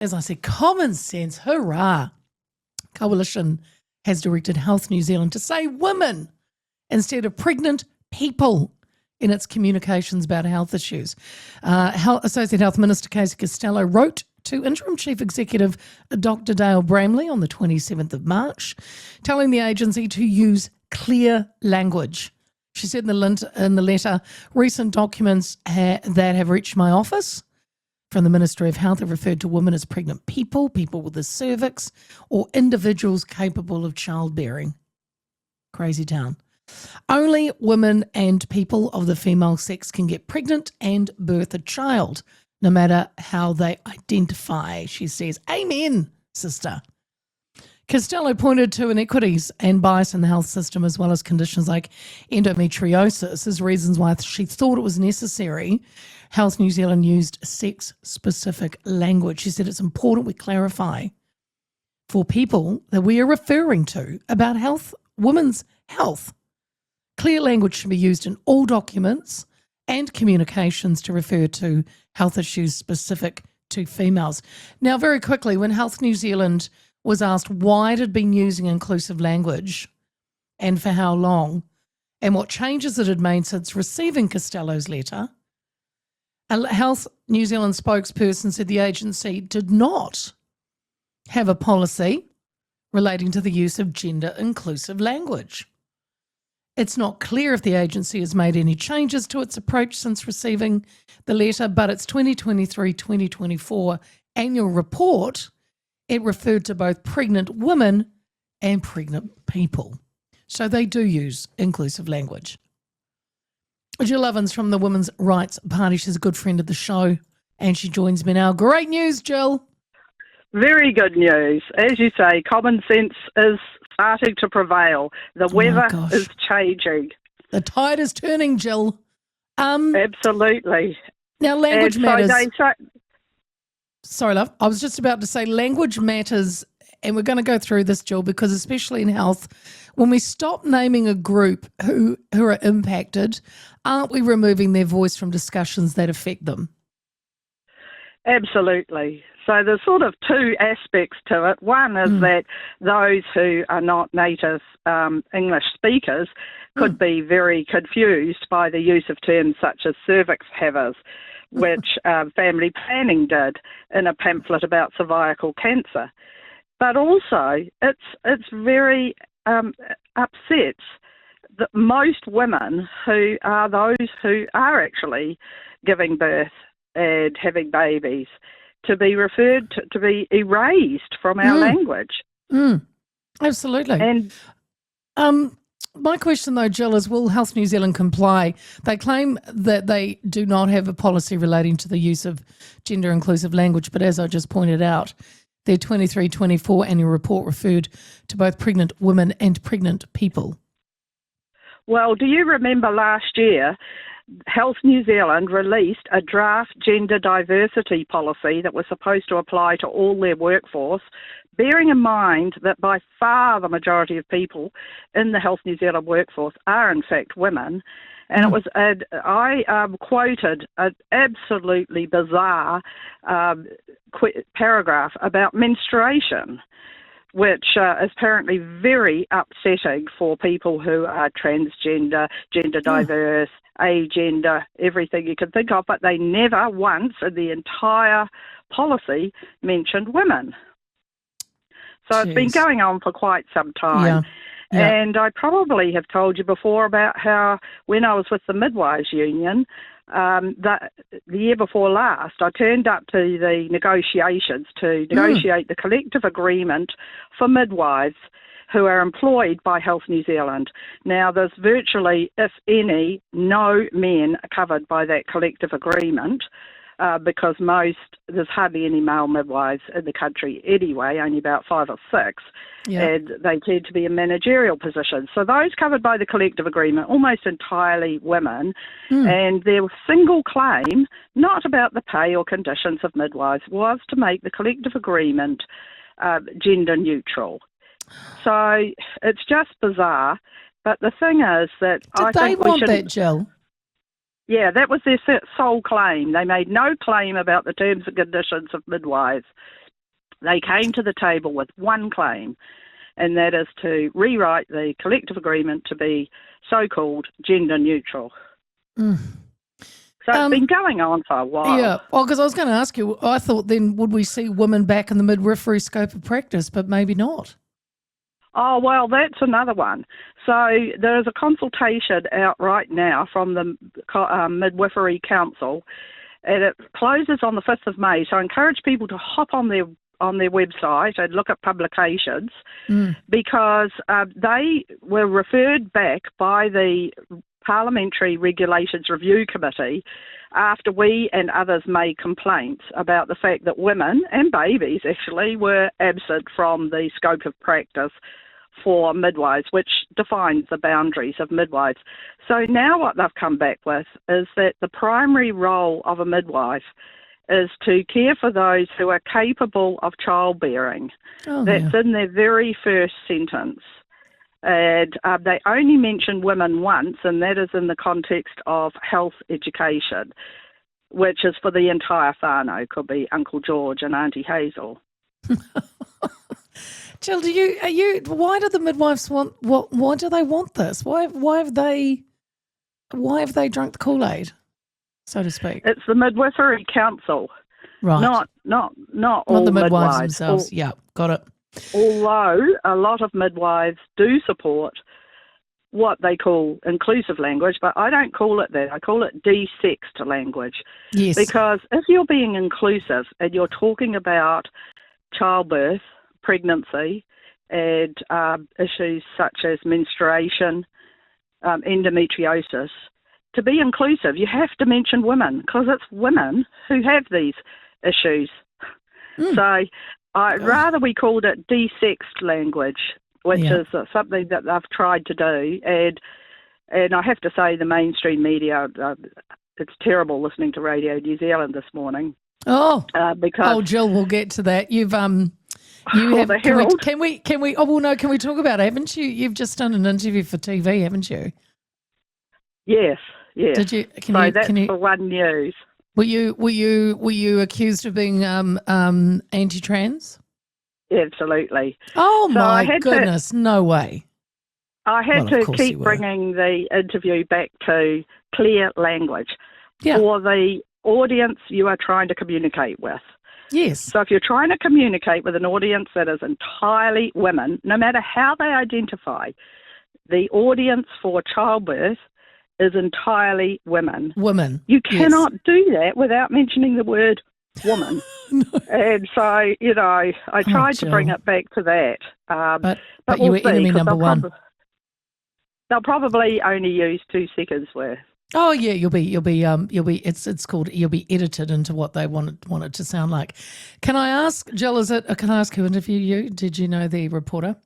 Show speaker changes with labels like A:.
A: as I said, common sense, hurrah. Coalition has directed Health New Zealand to say women instead of pregnant people in its communications about health issues. Associate Health Minister Casey Costello wrote to Interim Chief Executive Dr. Dale Bramley on the 27th of March, telling the agency to use clear language. She said in the letter, recent documents that have reached my office from the Ministry of Health have referred to women as pregnant people, people with a cervix, or individuals capable of childbearing. Crazy town. Only women and people of the female sex can get pregnant and birth a child, no matter how they identify, she says. Amen, sister. Costello pointed to inequities and bias in the health system, as well as conditions like endometriosis, as reasons why she thought it was necessary Health New Zealand used sex-specific language. She said it's important we clarify for people that we are referring to about health, women's health. Clear language should be used in all documents and communications to refer to health issues specific to females. Now, very quickly, when Health New Zealand was asked why it had been using inclusive language and for how long and what changes it had made since receiving Costello's letter, a Health New Zealand spokesperson said the agency did not have a policy relating to the use of gender-inclusive language. It's not clear if the agency has made any changes to its approach since receiving the letter, but its 2023-2024 annual report, it referred to both pregnant women and pregnant people. So they do use inclusive language. Jill Evans from the Women's Rights Party, she's a good friend of the show, and she joins me now. Great news, Jill.
B: Very good news. As you say, common sense is starting to prevail. The weather is changing.
A: The tide is turning, Jill.
B: Absolutely.
A: Now, language matters. Sorry, love. I was just about to say language matters, and we're going to go through this, Jill, because especially in health, when we stop naming a group who are impacted, aren't we removing their voice from discussions that affect them?
B: Absolutely. So there's sort of two aspects to it. One is that those who are not native English speakers could be very confused by the use of terms such as cervix havers, which family planning did in a pamphlet about cervical cancer. But also, it's very upsets that most women who are those who are actually giving birth and having babies to be referred to be erased from our language.
A: Absolutely.
B: And
A: my question, though, Jill, is will Health New Zealand comply? They claim that they do not have a policy relating to the use of gender-inclusive language, but as I just pointed out, their 23-24 annual report referred to both pregnant women and pregnant people.
B: Well, do you remember last year, Health New Zealand released a draft gender diversity policy that was supposed to apply to all their workforce, bearing in mind that by far the majority of people in the Health New Zealand workforce are in fact women. And it was, I quoted an absolutely bizarre paragraph about menstruation, which is apparently very upsetting for people who are transgender, gender diverse, agender, everything you can think of, but they never once in the entire policy mentioned women. So It's been going on for quite some time. Yeah. And I probably have told you before about how when I was with the Midwives Union, that the year before last, I turned up to the negotiations to negotiate the collective agreement for midwives who are employed by Health New Zealand. Now, there's virtually, if any, no men covered by that collective agreement because there's hardly any male midwives in the country anyway, only about 5 or 6, and they tend to be in managerial positions. So those covered by the collective agreement, almost entirely women, and their single claim, not about the pay or conditions of midwives, was to make the collective agreement gender neutral. So it's just bizarre, but the thing is that I think we should...
A: Did they want that, Jill?
B: Yeah, that was their sole claim. They made no claim about the terms and conditions of midwives. They came to the table with one claim, and that is to rewrite the collective agreement to be so-called gender neutral.
A: Mm.
B: So it's been going on for a while.
A: Yeah, well, because I was going to ask you, I thought then would we see women back in the midwifery scope of practice, but maybe not.
B: Oh, well, that's another one. So there's a consultation out right now from the Midwifery Council, and it closes on the 5th of May. So I encourage people to hop on their website and look at publications because they were referred back by the Parliamentary Regulations Review Committee after we and others made complaints about the fact that women and babies actually were absent from the scope of practice for midwives, which defines the boundaries of midwives. So now what they've come back with is that the primary role of a midwife is to care for those who are capable of childbearing. That's in their very first sentence. And they only mention women once, and that is in the context of health education, which is for the entire whānau. Could be Uncle George and Auntie Hazel. Jill,
A: why do the midwives want? Why do they want this? Why have they drunk the Kool-Aid, so to speak?
B: It's the Midwifery Council,
A: right?
B: Not all
A: the midwives
B: midwives
A: themselves. Yeah, got it.
B: Although a lot of midwives do support what they call inclusive language, but I don't call it that. I call it de-sexed language.
A: Yes.
B: Because if you're being inclusive and you're talking about childbirth, pregnancy, and issues such as menstruation, endometriosis, to be inclusive, you have to mention women because it's women who have these issues. So I'd rather we called it de-sexed language, which is something that they've tried to do. And I have to say the mainstream media, it's terrible listening to Radio New Zealand this morning. Because
A: Jill, we'll get to that. You've
B: the Herald.
A: Can we talk about it? Haven't you? You've just done an interview for TV, haven't you?
B: Yes.
A: Did you?
B: That's for One News.
A: Were you accused of being anti-trans?
B: Absolutely.
A: Oh my goodness! No way.
B: I had to keep bringing the interview back to clear language for the audience you are trying to communicate with.
A: Yes.
B: So if you're trying to communicate with an audience that is entirely women, no matter how they identify, the audience for childbirth is entirely women.
A: Women.
B: You cannot do that without mentioning the word woman.
A: No.
B: And so, I tried to bring it back to that.
A: But you were enemy number one.
B: They'll probably only use 2 seconds worth.
A: Oh yeah, you'll be you'll be edited into what they want it to sound like. Can I ask, Jill, can I ask who interviewed you? Did you know the reporter?